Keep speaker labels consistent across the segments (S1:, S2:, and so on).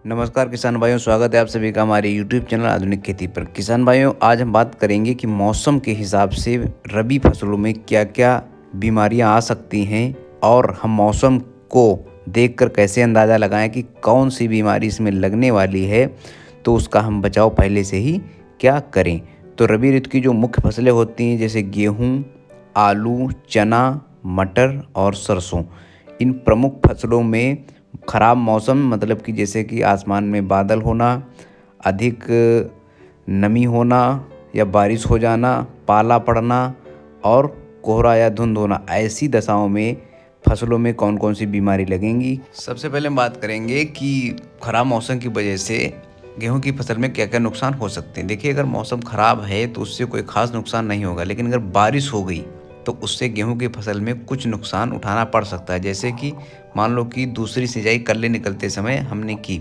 S1: नमस्कार किसान भाइयों, स्वागत है आप सभी का हमारे यूट्यूब चैनल आधुनिक खेती पर। किसान भाइयों, आज हम बात करेंगे कि मौसम के हिसाब से रबी फसलों में क्या क्या बीमारियां आ सकती हैं और हम मौसम को देखकर कैसे अंदाज़ा लगाएं कि कौन सी बीमारी इसमें लगने वाली है, तो उसका हम बचाव पहले से ही क्या करें। तो रबी ऋतु की जो मुख्य फसलें होती हैं जैसे गेहूँ, आलू, चना, मटर और सरसों, इन प्रमुख फसलों में ख़राब मौसम मतलब कि जैसे कि आसमान में बादल होना, अधिक नमी होना या बारिश हो जाना, पाला पड़ना और कोहरा या धुंध होना, ऐसी दशाओं में फसलों में कौन कौन सी बीमारी लगेंगी। सबसे पहले हम बात करेंगे कि ख़राब मौसम की वजह से गेहूं की फसल में क्या क्या नुकसान हो सकते हैं। देखिए, अगर मौसम ख़राब है तो उससे कोई ख़ास नुकसान नहीं होगा, लेकिन अगर बारिश हो गई तो उससे गेहूं की फसल में कुछ नुकसान उठाना पड़ सकता है। जैसे कि मान लो कि दूसरी सिंचाई कल्ले निकलते समय हमने की,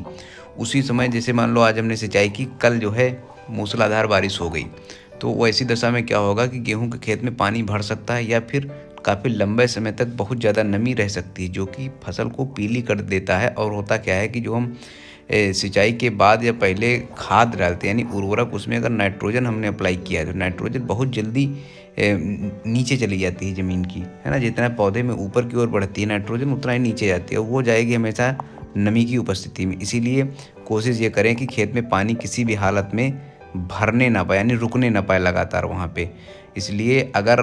S1: उसी समय जैसे मान लो आज हमने सिंचाई की, कल जो है मूसलाधार बारिश हो गई, तो वो ऐसी दशा में क्या होगा कि गेहूं के खेत में पानी भर सकता है या फिर काफ़ी लंबे समय तक बहुत ज़्यादा नमी रह सकती है, जो कि फसल को पीली कर देता है। और होता क्या है कि जो हम सिंचाई के बाद या पहले खाद डालते हैं यानी उर्वरक, उसमें अगर नाइट्रोजन हमने अप्लाई किया है तो नाइट्रोजन बहुत जल्दी नीचे चली जाती है ज़मीन की, है ना। जितना पौधे में ऊपर की ओर बढ़ती है नाइट्रोजन, उतना ही नीचे जाती है और वो जाएगी हमेशा नमी की उपस्थिति में। इसीलिए कोशिश ये करें कि खेत में पानी किसी भी हालत में भरने ना पाए, यानी रुकने ना पाए लगातार वहाँ पे। इसलिए अगर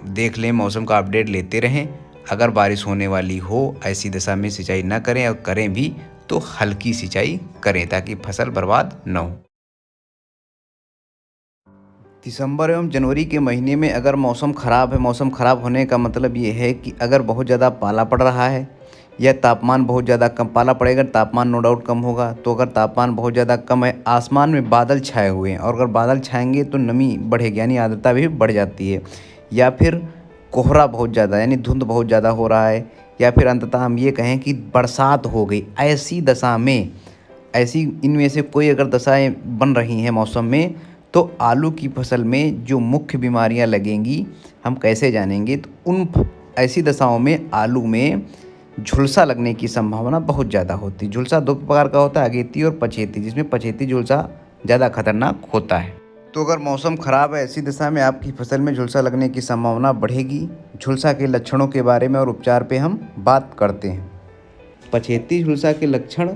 S1: देख लें, मौसम का अपडेट लेते रहें। अगर बारिश होने वाली हो, ऐसी दशा में सिंचाई ना करें, और करें भी तो हल्की सिंचाई करें ताकि फसल बर्बाद न हो। दिसंबर एवं जनवरी के महीने में अगर मौसम ख़राब है, मौसम ख़राब होने का मतलब ये है कि अगर बहुत ज़्यादा पाला पड़ रहा है या तापमान बहुत ज़्यादा कम, पाला पड़ेगा तापमान नो डाउट कम होगा। तो अगर तापमान बहुत ज़्यादा कम है, आसमान में बादल छाए हुए हैं, और अगर बादल छाएंगे तो नमी बढ़ेगी यानी आर्द्रता भी बढ़ जाती है, या फिर कोहरा बहुत ज़्यादा यानी धुंध बहुत ज़्यादा हो रहा है, या फिर अंततः हम ये कहें कि बरसात हो गई, ऐसी दशा में, ऐसी इनमें से कोई अगर दशाएं बन रही हैं मौसम में, तो आलू की फसल में जो मुख्य बीमारियां लगेंगी हम कैसे जानेंगे। तो ऐसी दशाओं में आलू में झुलसा लगने की संभावना बहुत ज़्यादा होती है। झुलसा दो प्रकार का होता है, अगेती और पछेती, जिसमें पछेती झुलसा ज़्यादा खतरनाक होता है। तो अगर मौसम ख़राब है, ऐसी दशा में आपकी फसल में झुलसा लगने की संभावना बढ़ेगी। झुलसा के लक्षणों के बारे में और उपचार पे हम बात करते हैं। पछेती झुलसा के लक्षण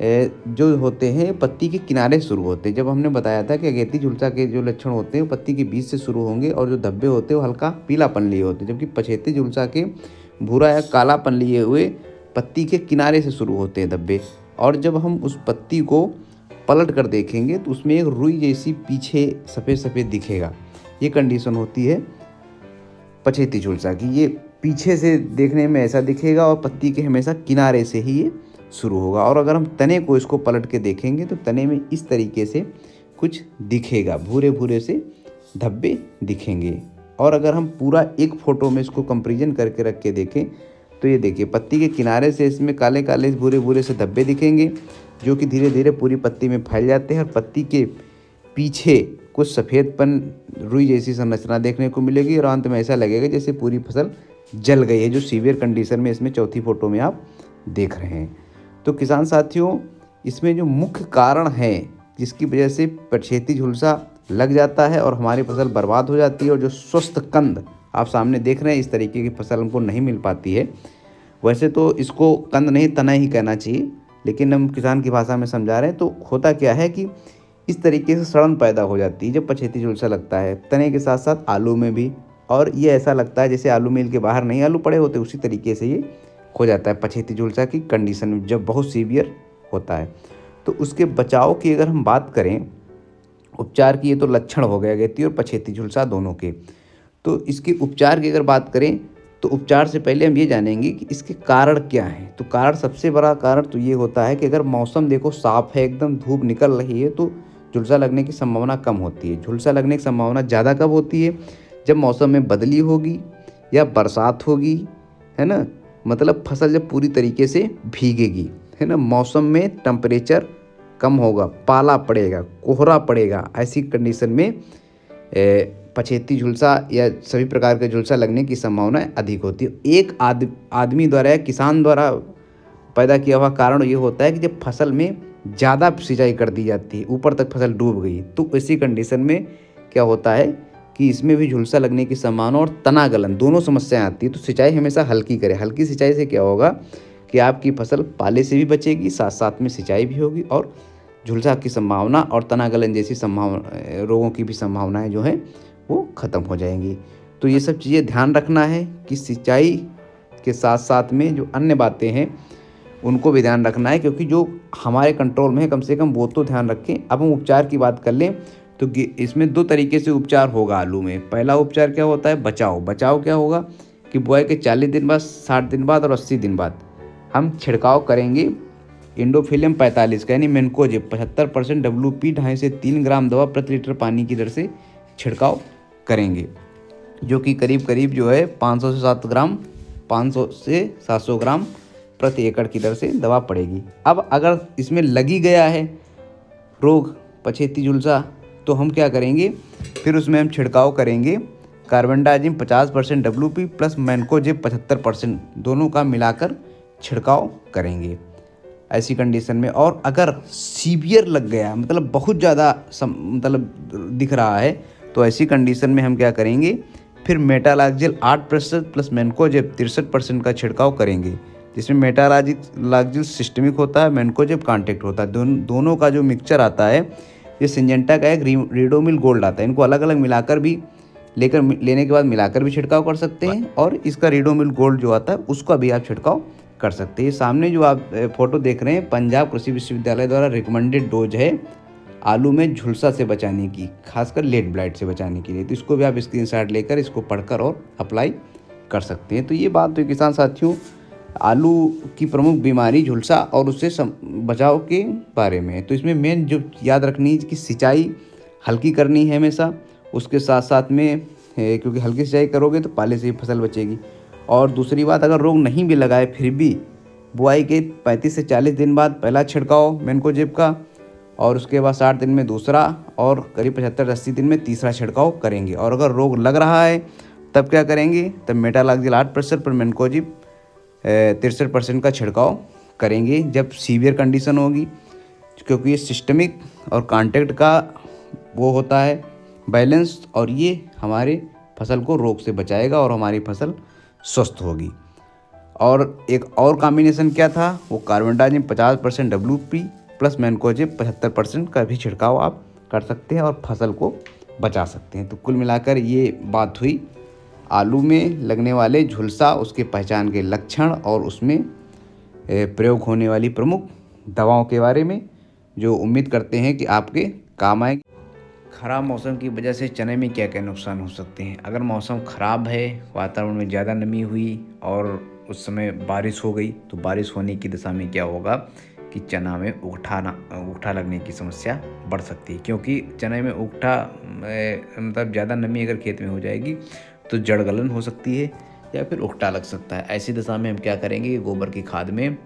S1: जो होते हैं पत्ती के किनारे शुरू होते हैं। जब हमने बताया था कि अगेती झुलसा के जो लक्षण होते हैं वो पत्ती के बीच से शुरू होंगे, और जो धब्बे होते हैं वो हल्का पीलापन लिए होते हैं, जबकि पछेती झुलसा के भूरा या कालापन लिए हुए पत्ती के किनारे से शुरू होते हैं धब्बे। और जब हम उस पत्ती को पलट कर देखेंगे तो उसमें एक रुई जैसी पीछे सफ़ेद सफ़ेद दिखेगा। ये कंडीशन होती है पछेती झुलसा की। ये पीछे से देखने में ऐसा दिखेगा और पत्ती के हमेशा किनारे से ही ये शुरू होगा। और अगर हम तने को इसको पलट के देखेंगे तो तने में इस तरीके से कुछ दिखेगा, भूरे भूरे से धब्बे दिखेंगे। और अगर हम पूरा एक फ़ोटो में इसको कंपैरिजन करके रख के देखें तो ये देखिए, पत्ती के किनारे से इसमें काले काले भूरे भूरे से धब्बे दिखेंगे, जो कि धीरे धीरे पूरी पत्ती में फैल जाते हैं, और पत्ती के पीछे कुछ सफ़ेदपन रुई जैसी संरचना देखने को मिलेगी, और अंत में ऐसा लगेगा जैसे पूरी फसल जल गई है, जो सीवियर कंडीशन में इसमें चौथी फ़ोटो में आप देख रहे हैं। तो किसान साथियों, इसमें जो मुख्य कारण है जिसकी वजह से पछेती झुलसा लग जाता है और हमारी फसल बर्बाद हो जाती है, और जो स्वस्थ कंद आप सामने देख रहे हैं, इस तरीके की फसल हमको नहीं मिल पाती है। वैसे तो इसको कंद नहीं, तना ही कहना चाहिए, लेकिन हम किसान की भाषा में समझा रहे हैं। तो होता क्या है कि इस तरीके से सड़न पैदा हो जाती है जब पछेती झुलसा लगता है, तने के साथ साथ आलू में भी। और ये ऐसा लगता है जैसे आलू मिल के बाहर नहीं आलू पड़े होते, उसी तरीके से ये हो जाता है पछेती झुलसा की कंडीशन में, जब बहुत सीवियर होता है। तो उसके बचाव की अगर हम बात करें, उपचार की, ये तो लक्षण हो गए अगेती और पछेती झुलसा दोनों के। तो इसके उपचार की अगर बात करें तो उपचार से पहले हम ये जानेंगे कि इसके कारण क्या हैं। तो कारण, सबसे बड़ा कारण तो ये होता है कि अगर मौसम देखो साफ़ है, एकदम धूप निकल रही है, तो झुलसा लगने की संभावना कम होती है। झुलसा लगने की संभावना ज़्यादा कब होती है? जब मौसम में बदली होगी या बरसात होगी, है ना। मतलब फसल जब पूरी तरीके से भीगेगी, है ना, मौसम में टेम्परेचर कम होगा, पाला पड़ेगा, कोहरा पड़ेगा, ऐसी कंडीशन में पछेती झुलसा या सभी प्रकार के झुलसा लगने की संभावना अधिक होती है। एक आदमी द्वारा या किसान द्वारा पैदा किया हुआ कारण ये होता है कि जब फसल में ज़्यादा सिंचाई कर दी जाती है, ऊपर तक फसल डूब गई, तो इसी कंडीशन में क्या होता है कि इसमें भी झुलसा लगने की संभावना और तना गलन दोनों समस्याएं आती है। तो सिंचाई हमेशा हल्की करें। हल्की सिंचाई से क्या होगा कि आपकी फसल पाले से भी बचेगी, साथ साथ में सिंचाई भी होगी और झुलसा की संभावना और तना गलन जैसी संभावना रोगों की भी संभावनाएं जो है वो ख़त्म हो जाएंगी। तो ये सब चीज़ें ध्यान रखना है कि सिंचाई के साथ साथ में जो अन्य बातें हैं उनको भी ध्यान रखना है, क्योंकि जो हमारे कंट्रोल में है कम से कम वो तो ध्यान रखें। अब हम उपचार की बात कर लें तो इसमें 2 तरीके से उपचार होगा आलू में। पहला उपचार क्या होता है, बचाव। बचाव क्या होगा कि बुआई के 40 दिन बाद, 60 दिन बाद और 80 दिन बाद हम छिड़काव करेंगे इंडोफिलियम 45 का यानी मैनकोजेब 75% WP 2.5 से 3 ग्राम दवा प्रति लीटर पानी की दर से छिड़काव करेंगे, जो कि करीब करीब जो है 500 से 700 ग्राम प्रति एकड़ की दर से दवा पड़ेगी। अब अगर इसमें लगी गया है रोग पछेती झुलसा तो हम क्या करेंगे, फिर उसमें हम छिड़काव करेंगे कार्बेंडाजिम 50% WP प्लस मैनकोजेब 75% दोनों का मिलाकर छिड़काव करेंगे ऐसी कंडीशन में। और अगर सीवियर लग गया मतलब बहुत ज़्यादा दिख रहा है तो ऐसी कंडीशन में हम क्या करेंगे, फिर मेटालाक्जिल 8% प्लस मैनकोजेब 63% का छिड़काव करेंगे, जिसमें मेटालाक्जिल सिस्टमिक होता है, मैनकोजेब कॉन्टैक्ट होता है। दोनों का जो मिक्सचर आता है ये सिंजेंटा का एक रीडोमिल गोल्ड आता है। इनको अलग अलग मिलाकर भी लेने के बाद मिलाकर भी छिड़काव कर सकते हैं, और इसका रीडोमिल गोल्ड जो आता है उसका भी आप छिड़काव कर सकते हैं। सामने जो आप फोटो देख रहे हैं पंजाब कृषि विश्वविद्यालय द्वारा रिकमेंडेड डोज है आलू में झुलसा से बचाने की, खासकर लेट ब्लाइट से बचाने के लिए। तो इसको भी आप स्क्रीनशॉट लेकर इसको पढ़कर और अप्लाई कर सकते हैं। तो ये बात हुई किसान साथियों आलू की प्रमुख बीमारी झुलसा और उससे बचाव के बारे में। तो इसमें मेन जो याद रखनी है कि सिंचाई हल्की करनी है हमेशा, उसके साथ साथ में क्योंकि हल्की सिंचाई करोगे तो पाले से ही फसल बचेगी। और दूसरी बात, अगर रोग नहीं भी लगाए फिर भी बुआई के 35 से 40 दिन बाद पहला छिड़काव मैनकोजेब का, और उसके बाद 60 दिन में दूसरा, और करीब 75-80 दिन में तीसरा छिड़काव करेंगे। और अगर रोग लग रहा है तब क्या करेंगे, तब मेटालाक्जिल 8% पर मैनकोजेब 63% का छिड़काव करेंगे जब सीवियर कंडीशन होगी, क्योंकि ये सिस्टमिक और कॉन्टैक्ट का वो होता है बैलेंस, और ये हमारे फसल को रोग से बचाएगा और हमारी फसल स्वस्थ होगी। और एक और कॉम्बिनेशन क्या था, वो कार्बेंडाजिम 50% WP प्लस मैनकोजेब 75% का भी छिड़काव आप कर सकते हैं और फसल को बचा सकते हैं। तो कुल मिलाकर ये बात हुई आलू में लगने वाले झुलसा, उसके पहचान के लक्षण और उसमें प्रयोग होने वाली प्रमुख दवाओं के बारे में, जो उम्मीद करते हैं कि आपके काम आए। ख़राब मौसम की वजह से चने में क्या क्या नुकसान हो सकते हैं। अगर मौसम ख़राब है, वातावरण में ज़्यादा नमी हुई और उस समय बारिश हो गई, तो बारिश होने की दशा में क्या होगा कि चना में उगठा लगने की समस्या बढ़ सकती है, क्योंकि चने में उगठा मतलब ज़्यादा नमी अगर खेत में हो जाएगी तो जड़ गलन हो सकती है या फिर उगठा लग सकता है। ऐसी दशा में हम क्या करेंगे, गोबर की खाद में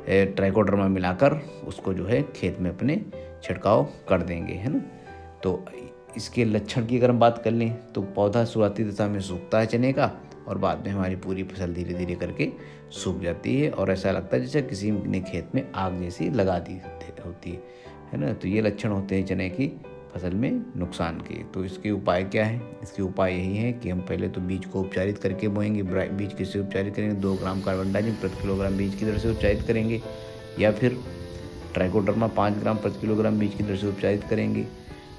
S1: ट्राइकोडर्मा मिलाकर उसको जो है खेत में अपने छिड़काव कर देंगे, है ना। तो इसके लक्षण की अगर हम बात कर लें तो पौधा शुरुआती दशा में सूखता है चने का, और बाद में हमारी पूरी फसल धीरे धीरे करके सूख जाती है और ऐसा लगता है जैसे किसी ने खेत में आग जैसी लगा दी होती है ना। तो ये लक्षण होते हैं चने की फसल में नुकसान के। तो इसके उपाय क्या है, इसके उपाय यही है कि हम पहले तो बीज को उपचारित करके बोएंगे। बीज किससे उपचारित करेंगे, 2 ग्राम कार्बेंडाजिम प्रति किलोग्राम बीज की दर से उपचारित करेंगे, या फिर ट्राइकोडर्मा 5 ग्राम प्रति किलोग्राम बीज की दर से उपचारित करेंगे।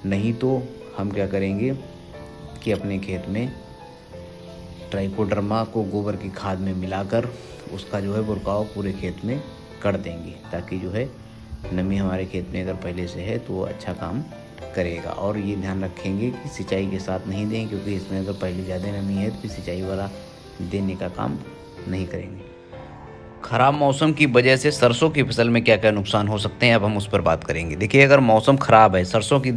S1: नहीं तो हम क्या करेंगे कि अपने खेत में ट्राइकोडर्मा को गोबर की खाद में मिलाकर उसका जो है बुरकाव पूरे खेत में कर देंगे, ताकि जो है नमी हमारे खेत में अगर पहले से है तो वो अच्छा काम करेगा। और ये ध्यान रखेंगे कि सिंचाई के साथ नहीं दें, क्योंकि इसमें अगर पहले ज़्यादा नमी है तो सिंचाई वाला देने का काम नहीं करेंगे। ख़राब मौसम की वजह से सरसों की फसल में क्या क्या नुकसान हो सकते हैं, अब हम उस पर बात करेंगे। देखिए, अगर मौसम ख़राब है, सरसों की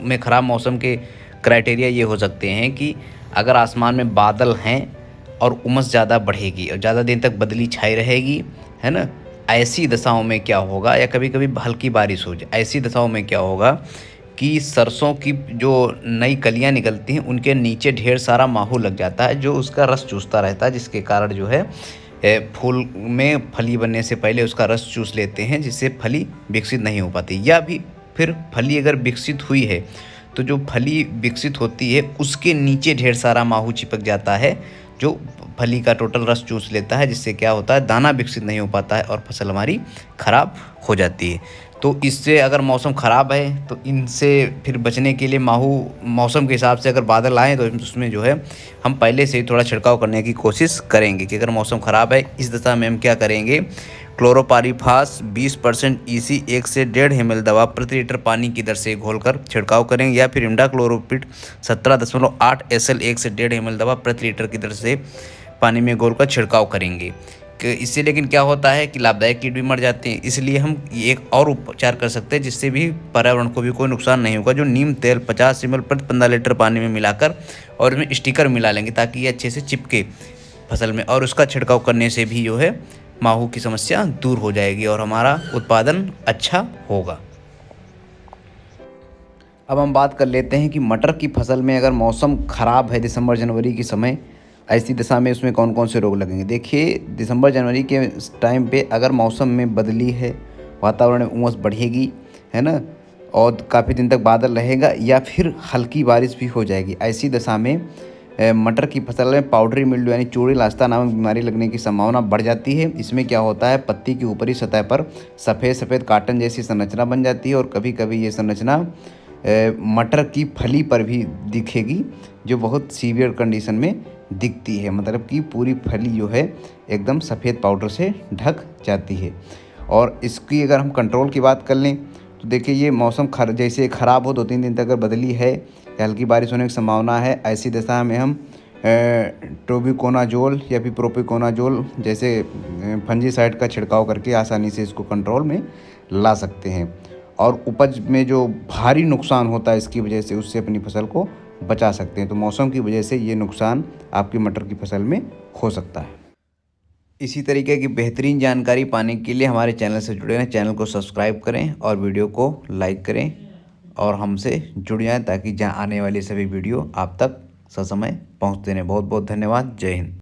S1: में ख़राब मौसम के क्राइटेरिया ये हो सकते हैं कि अगर आसमान में बादल हैं और उमस ज़्यादा बढ़ेगी और ज़्यादा दिन तक बदली छाई रहेगी, है ना। ऐसी दशाओं में क्या होगा, या कभी कभी हल्की बारिश हो जाए, ऐसी दशाओं में क्या होगा कि सरसों की जो नई कलियां निकलती हैं उनके नीचे ढेर सारा माहू लग जाता है, जो उसका रस चूसता रहता है, जिसके कारण जो है फूल में फली बनने से पहले उसका रस चूस लेते हैं, जिससे फली विकसित नहीं हो पाती। या भी फिर फली अगर विकसित हुई है तो जो फली विकसित होती है उसके नीचे ढेर सारा माहू चिपक जाता है, जो फली का टोटल रस चूस लेता है, जिससे क्या होता है, दाना विकसित नहीं हो पाता है और फसल हमारी ख़राब हो जाती है। तो इससे अगर मौसम ख़राब है तो इनसे फिर बचने के लिए मौसम के हिसाब से अगर बादल आए तो उसमें जो है हम पहले से ही थोड़ा छिड़काव करने की कोशिश करेंगे कि अगर मौसम ख़राब है इस दशा में हम क्या करेंगे, क्लोरोपारीफास 20% EC 1 से 1.5 ml दवा प्रति लीटर पानी की दर से घोलकर छिड़काव करेंगे, या फिर इमिडाक्लोप्रिड 17.8 SL 1 से 1.5 ml दवा प्रति लीटर की दर से पानी में घोलकर छिड़काव करेंगे। इससे लेकिन क्या होता है कि लाभदायक कीट भी मर जाते हैं, इसलिए हम एक और उपचार कर सकते हैं जिससे भी पर्यावरण को भी कोई नुकसान नहीं होगा। जो नीम तेल 50 ml प्रति 15 लीटर पानी में मिलाकर और इसमें स्टिकर मिला लेंगे ताकि ये अच्छे से चिपके फसल में, और उसका छिड़काव करने से भी जो है माहू की समस्या दूर हो जाएगी और हमारा उत्पादन अच्छा होगा। अब हम बात कर लेते हैं कि मटर की फसल में अगर मौसम ख़राब है दिसंबर जनवरी के समय, ऐसी दशा में उसमें कौन कौन से रोग लगेंगे। देखिए, दिसंबर जनवरी के टाइम पे अगर मौसम में बदली है, वातावरण में उमस बढ़ेगी, है ना, और काफ़ी दिन तक बादल रहेगा या फिर हल्की बारिश भी हो जाएगी, ऐसी दशा में मटर की फसल में पाउडरी मिल्ड्यू यानी चूड़ी लास्ता नामक बीमारी लगने की संभावना बढ़ जाती है। इसमें क्या होता है, पत्ती की ऊपरी सतह पर सफ़ेद सफ़ेद काटन जैसी संरचना बन जाती है और कभी कभी ये संरचना मटर की फली पर भी दिखेगी, जो बहुत सीवियर कंडीशन में दिखती है, मतलब कि पूरी फली जो है एकदम सफ़ेद पाउडर से ढक जाती है। और इसकी अगर हम कंट्रोल की बात कर लें तो देखिए, ये मौसम जैसे ख़राब हो 2-3 दिन तक अगर बदली है या हल्की बारिश होने की संभावना है, ऐसी दशा में हम ट्रोबिकोनाजोल या फिर प्रोपिकोनाजोल जैसे फंजीसाइड का छिड़काव करके आसानी से इसको कंट्रोल में ला सकते हैं और उपज में जो भारी नुकसान होता है इसकी वजह से, उससे अपनी फसल को बचा सकते हैं। तो मौसम की वजह से ये नुकसान आपकी मटर की फसल में हो सकता है। इसी तरीके की बेहतरीन जानकारी पाने के लिए हमारे चैनल से जुड़े रहें, चैनल को सब्सक्राइब करें और वीडियो को लाइक करें और हमसे जुड़ जाएं ताकि जहां आने वाली सभी वीडियो आप तक ससमय पहुंचते रहें। बहुत बहुत धन्यवाद। जय हिंद।